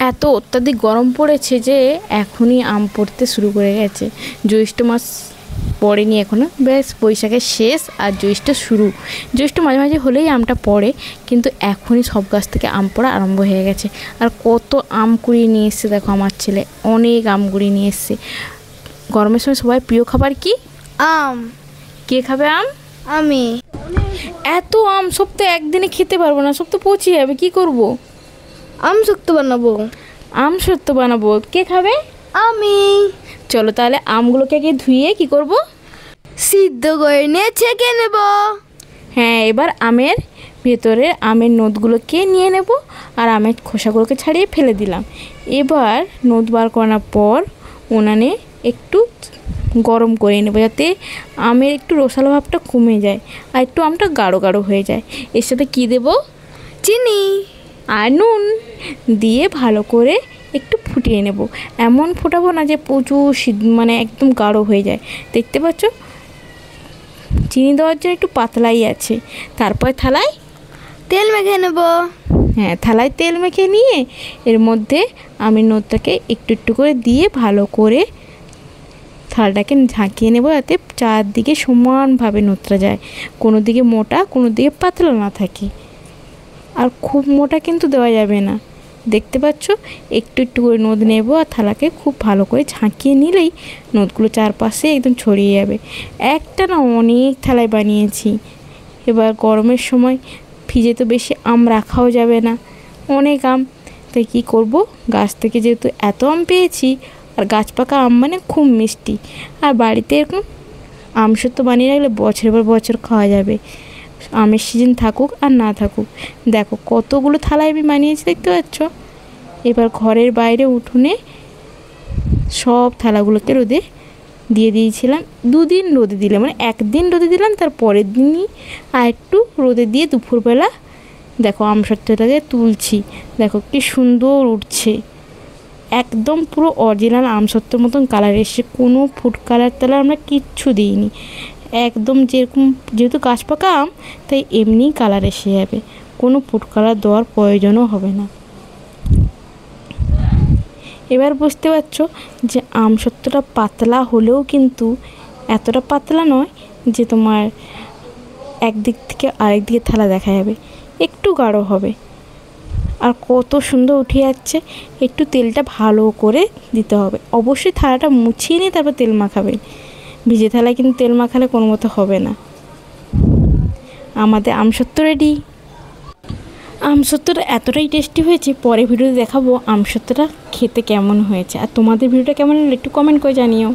এত অত্যাধিক গরম পড়েছে যে এখনই আম পড়তে শুরু করে গেছে। জ্যৈষ্ঠ মাস পড়েনি এখনও, ব্যাস বৈশাখের শেষ আর জ্যৈষ্ঠ শুরু। জ্যৈষ্ঠ মাঝে মাঝে হলেই আমটা পড়ে, কিন্তু এখনই সব গাছ থেকে আম পড়া আরম্ভ হয়ে গেছে। আর কত আম কুড়িয়ে নিয়ে এসছে দেখো আমার ছেলে, অনেক আম কুড়িয়ে নিয়ে এসছে। গরমের সময় সবাই প্রিয় খাবার কি? আম। কে খাবে আম? আমি। এত আম সব তো একদিনে খেতে পারবো না, সব তো পচে যাবে, কি করব? আম শক্ত বানাবো। আম সত্য বানাবো, কে খাবে? আমি। চলো তাহলে আমগুলোকে আগে ধুয়ে কি করব? সিদ্ধ করে নিয়ে ছেঁকে নেব। হ্যাঁ, এবার আমের ভেতরে আমের নোদগুলোকে নিয়ে নেব আর আমের খোসাগুলোকে ছাড়িয়ে ফেলে দিলাম। এবার নোদ বার করার পর উনানে একটু গরম করে নেব, যাতে আমের একটু রসালো ভাবটা কমে যায় আর একটু আমটা গাঢ় গাঢ় হয়ে যায়। এর সাথে কী দেব? চিনি আর নুন দিয়ে ভালো করে একটু ফুটিয়ে নেব। এমন ফোটাবো না যে প্রচুর মানে একদম গাঢ় হয়ে যায়। দেখতে পাচ্ছ চিনি দেওয়ার জন্য একটু পাতলাই আছে। তারপর থালায় তেল মেখে নেব। হ্যাঁ, থালায় তেল মেখে নিয়ে এর মধ্যে আমের নোদটাকে একটু একটু করে দিয়ে ভালো করে থালাটাকে ঝাঁকিয়ে নেব, যাতে চারদিকে সমানভাবে নোদটা যায়, কোনো দিকে মোটা কোনো দিকে পাতলা না থাকে। আর খুব মোটা কিন্তু দেওয়া যাবে না। দেখতে পাচ্ছ একটু একটু করে নোদ নেব আর থালাকে খুব ভালো করে ঝাঁকিয়ে নিলেই নোদগুলো চারপাশে একদম ছড়িয়ে যাবে। একটা না অনেক থালায় বানিয়েছি। এবার গরমের সময় ফ্রিজে তো বেশি আম রাখাও যাবে না, অনেক আম, তাই কী করব, গাছ থেকে যেহেতু এত আম পেয়েছি, আর গাছ পাকা আম মানে খুব মিষ্টি, আর বাড়িতে এরকম আম সত্য বানিয়ে রাখলে বছরের পর বছর খাওয়া যাবে, আমের সিজন থাকুক আর না থাকুক। দেখো কতগুলো থালায় আমি বানিয়েছি, দেখতে পাচ্ছ। এবার ঘরের বাইরে উঠোনে সব থালাগুলোকে রোদে দিয়ে দিয়েছিলাম। 2 দিন রোদে দিলাম, মানে 1 দিন রোদে দিলাম, তার পরের দিনই আর একটু রোদে দিয়ে দুপুরবেলা দেখো আমসত্ত্বটাকে তুলছি। দেখো কি সুন্দর উঠছে, একদম পুরো অরিজিনাল আমসত্ত্বর মতন কালার এসে, কোনো ফুড কালার টালার আমরা কিচ্ছু দিইনি, একদম যেরকম, যেহেতু গাছ পাকা আম তাই এমনিই কালার এসে যাবে, কোনো ফুড কালার দেওয়ার প্রয়োজনও হবে না। এবার বুঝতে পারছো যে আমসত্ত্বটা পাতলা হলেও কিন্তু এতটা পাতলা নয় যে তোমার একদিক থেকে আরেক দিকে থালা দেখা যাবে, একটু গাঢ় হবে। আর কত সুন্দর উঠে যাচ্ছে। একটু তেলটা ভালো করে দিতে হবে, অবশ্যই থালাটা মুছিয়ে নিয়ে তারপর তেল মাখাবেন। ভিজে থালায় কিন্তু তেল মাখালে কোনো মতো হবে না। আমাদের আমসত্ত্ব রেডি। আমসত্ত্বটা এতটাই টেস্টি হয়েছে, পরে ভিডিওতে দেখাবো আমসত্ত্বটা খেতে কেমন হয়েছে। আর তোমাদের ভিডিওটা কেমন হলো একটু কমেন্ট করে জানিও।